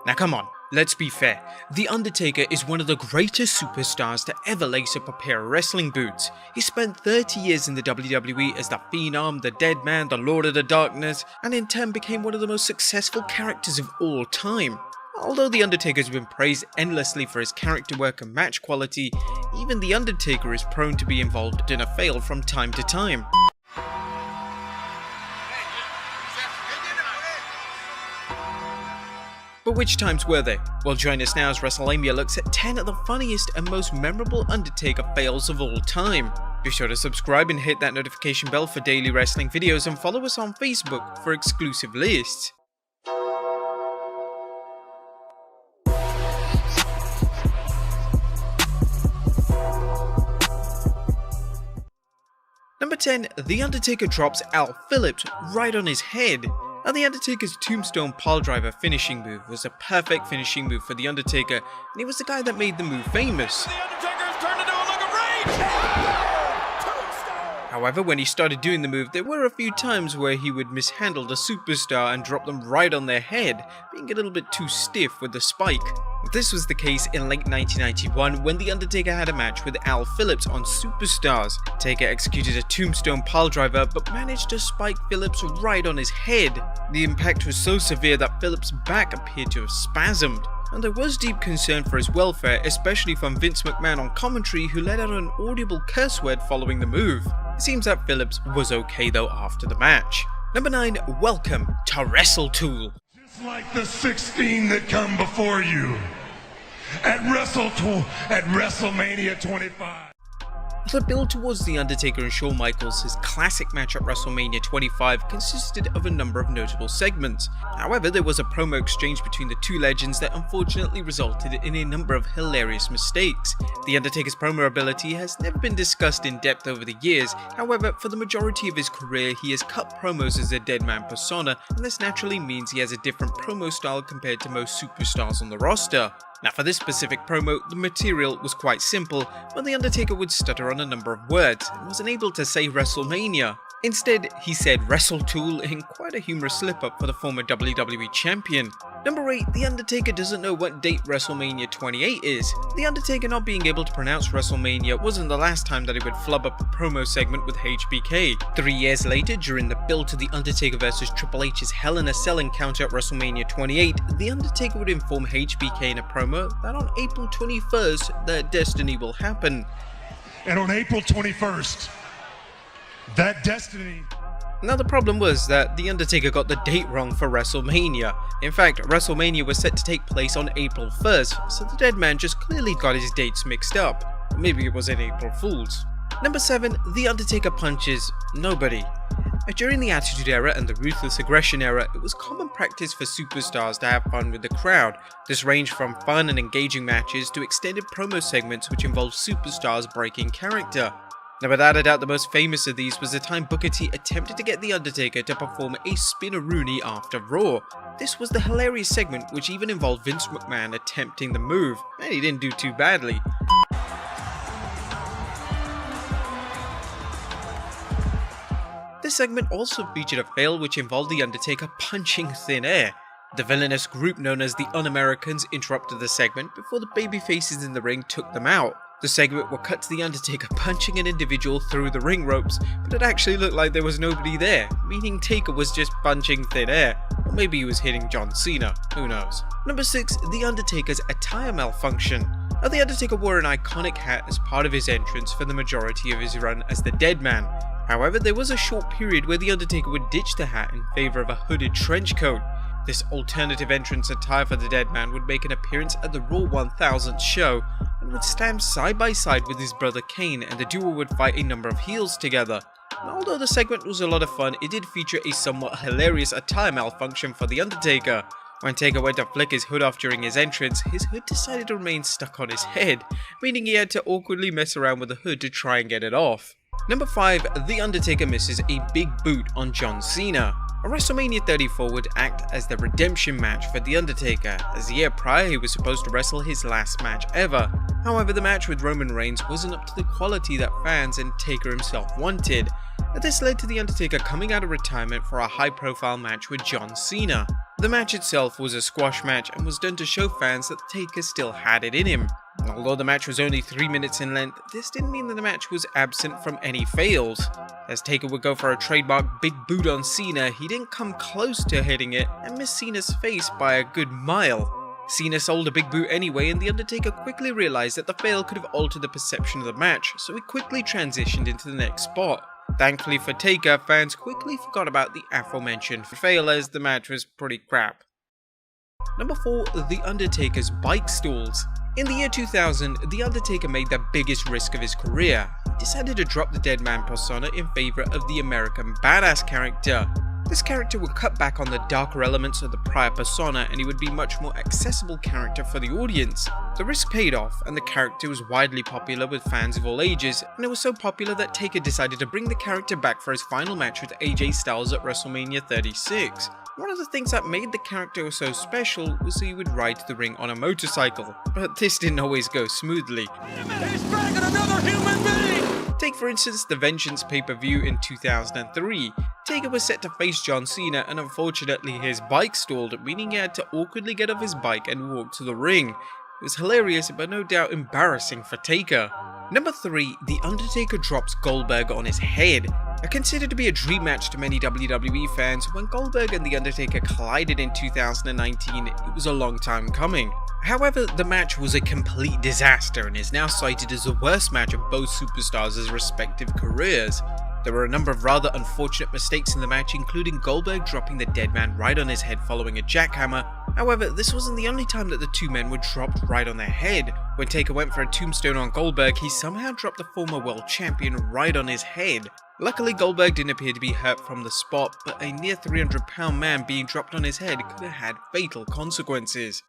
Now come on, let's be fair. The Undertaker is one of the greatest superstars to ever lace up a pair of wrestling boots. He spent 30 years in the WWE as the Phenom, the Deadman, the Lord of the Darkness, and in turn became one of the most successful characters of all time. Although The Undertaker has been praised endlessly for his character work and match quality, even The Undertaker is prone to be involved in a fail from time to time. But which times were they? Well, join us now as Wrestlelamia looks at 10 of the funniest and most memorable Undertaker fails of all time. Be sure to subscribe and hit that notification bell for daily wrestling videos, and follow us on Facebook for exclusive lists. Number 10. The Undertaker drops PHILLIPS right on his head. Now, The Undertaker's Tombstone Piledriver finishing move was a perfect finishing move for The Undertaker, and he was the guy that made the move famous. The Undertaker's turned into a look of rage! However, when he started doing the move, there were a few times where he would mishandle the superstar and drop them right on their head, being a little bit too stiff with the spike. This was the case in late 1991 when The Undertaker had a match with PHILLIPS on Superstars. Taker executed a Tombstone Piledriver but managed to spike Phillips right on his head. The impact was so severe that Phillips' back appeared to have spasmed, and there was deep concern for his welfare, especially from Vince McMahon on commentary, who let out an audible curse word following the move. It seems that Phillips was okay though after the match. Number 9. Welcome to WrestleTool. Just like the 16 that come before you at Wrestlemania 25. The build towards The Undertaker and Shawn Michaels' classic match at WrestleMania 25 consisted of a number of notable segments. However, there was a promo exchange between the two legends that unfortunately resulted in a number of hilarious mistakes. The Undertaker's promo ability has never been discussed in depth over the years. However, for the majority of his career, he has cut promos as a Deadman persona, and this naturally means he has a different promo style compared to most superstars on the roster. Now, for this specific promo, the material was quite simple, but The Undertaker would stutter on a number of words and wasn't able to say Wrestlemania. Instead, he said WrestleTool in quite a humorous slip-up for the former WWE champion. Number 8. The Undertaker doesn't know what date Wrestlemania 28 is. The Undertaker not being able to pronounce Wrestlemania wasn't the last time that he would flub up a promo segment with HBK. 3 years later, during the build to The Undertaker vs Triple H's Hell in a Cell encounter at Wrestlemania 28, The Undertaker would inform HBK in a promo that on April 21st, their destiny will happen. And on April 21st, that destiny... Now, the problem was that The Undertaker got the date wrong for WrestleMania. In fact, WrestleMania was set to take place on April 1st, so the Deadman just clearly got his dates mixed up. Maybe it was an April Fool's. Number 7. The Undertaker punches nobody. During the Attitude Era and the Ruthless Aggression Era, it was common practice for superstars to have fun with the crowd. This ranged from fun and engaging matches to extended promo segments which involved superstars breaking character. Now, without a doubt, the most famous of these was the time Booker T attempted to get The Undertaker to perform a spin-a-rooney after Raw. This was the hilarious segment which even involved Vince McMahon attempting the move, and he didn't do too badly. This segment also featured a fail which involved The Undertaker punching thin air. The villainous group known as the Un-Americans interrupted the segment before the babyfaces in the ring took them out. The segment would cut to The Undertaker punching an individual through the ring ropes, but it actually looked like there was nobody there, meaning Taker was just punching thin air. Or maybe he was hitting John Cena, who knows. Number 6. The Undertaker's attire malfunction. Now, The Undertaker wore an iconic hat as part of his entrance for the majority of his run as the Deadman. However, there was a short period where The Undertaker would ditch the hat in favor of a hooded trench coat. This alternative entrance attire for the Deadman would make an appearance at the Raw 1000 show and would stand side by side with his brother Kane, and the duo would fight a number of heels together. And although the segment was a lot of fun, it did feature a somewhat hilarious attire malfunction for The Undertaker. When Taker went to flick his hood off during his entrance, his hood decided to remain stuck on his head, meaning he had to awkwardly mess around with the hood to try and get it off. Number 5. The Undertaker misses a big boot on John Cena. WrestleMania 34 would act as the redemption match for The Undertaker, as the year prior he was supposed to wrestle his last match ever. However, the match with Roman Reigns wasn't up to the quality that fans and Taker himself wanted. This led to The Undertaker coming out of retirement for a high-profile match with John Cena. The match itself was a squash match and was done to show fans that Taker still had it in him. Although the match was only 3 minutes in length, this didn't mean that the match was absent from any fails. As Taker would go for a trademark big boot on Cena, he didn't come close to hitting it and missed Cena's face by a good mile. Cena sold a big boot anyway, and The Undertaker quickly realized that the fail could have altered the perception of the match, so he quickly transitioned into the next spot. Thankfully for Taker, fans quickly forgot about the aforementioned fail as the match was pretty crap. Number 4. The Undertaker's bike stalls. In the year 2000, The Undertaker made the biggest risk of his career. He decided to drop the Deadman persona in favour of the American Badass character. This character would cut back on the darker elements of the prior persona, and he would be a much more accessible character for the audience. The risk paid off, and the character was widely popular with fans of all ages, and it was so popular that Taker decided to bring the character back for his final match with AJ Styles at WrestleMania 36. One of the things that made the character so special was that he would ride to the ring on a motorcycle, but this didn't always go smoothly. He's dragging another human being! Take for instance the Vengeance pay-per-view in 2003. Taker was set to face John Cena, and unfortunately his bike stalled, meaning he had to awkwardly get off his bike and walk to the ring. It was hilarious, but no doubt embarrassing for Taker. Number 3. The Undertaker drops Goldberg on his head. Considered to be a dream match to many WWE fans, when Goldberg and The Undertaker collided in 2019, it was a long time coming. However, the match was a complete disaster and is now cited as the worst match of both superstars' respective careers. There were a number of rather unfortunate mistakes in the match, including Goldberg dropping the Deadman right on his head following a jackhammer. However, this wasn't the only time that the two men were dropped right on their head. When Taker went for a tombstone on Goldberg, he somehow dropped the former world champion right on his head. Luckily, Goldberg didn't appear to be hurt from the spot, but a near 300-pound man being dropped on his head could have had fatal consequences.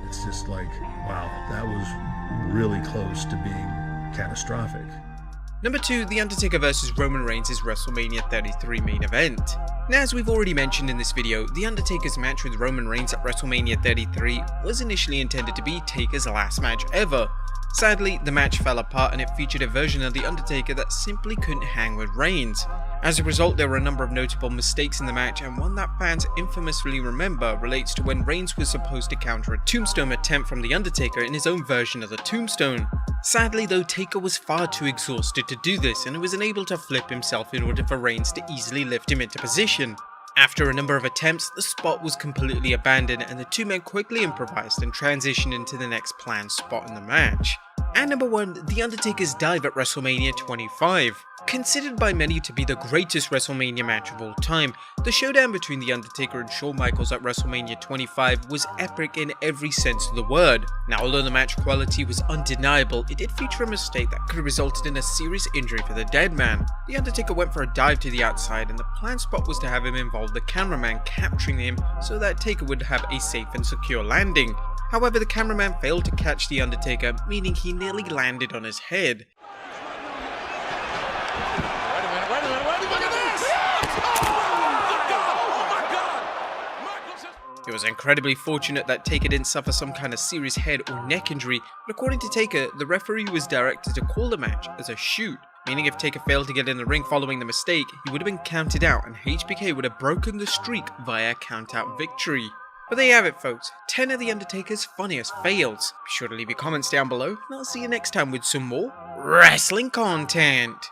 It's just like, wow, that was really close to being catastrophic. Number 2. The Undertaker vs Roman Reigns' WrestleMania 33 main event. Now, as we've already mentioned in this video, The Undertaker's match with Roman Reigns at WrestleMania 33 was initially intended to be Taker's last match ever. Sadly, the match fell apart and it featured a version of The Undertaker that simply couldn't hang with Reigns. As a result, there were a number of notable mistakes in the match, and one that fans infamously remember relates to when Reigns was supposed to counter a tombstone attempt from The Undertaker in his own version of the tombstone. Sadly though, Taker was far too exhausted to do this, and was unable to flip himself in order for Reigns to easily lift him into position. After a number of attempts, the spot was completely abandoned, and the two men quickly improvised and transitioned into the next planned spot in the match. And number 1, The Undertaker's dive at WrestleMania 25. Considered by many to be the greatest WrestleMania match of all time, the showdown between The Undertaker and Shawn Michaels at WrestleMania 25 was epic in every sense of the word. Now, although the match quality was undeniable, it did feature a mistake that could have resulted in a serious injury for the Deadman. The Undertaker went for a dive to the outside, and the planned spot was to have him involve the cameraman capturing him so that Taker would have a safe and secure landing. However, the cameraman failed to catch The Undertaker, meaning he nearly landed on his head. Wait a minute, look at this! Oh my God! It was incredibly fortunate that Taker didn't suffer some kind of serious head or neck injury, but according to Taker, the referee was directed to call the match as a shoot, meaning if Taker failed to get in the ring following the mistake, he would have been counted out and HBK would have broken the streak via count-out victory. But there you have it, folks, 10 of The Undertaker's funniest fails. Be sure to leave your comments down below, and I'll see you next time with some more wrestling content.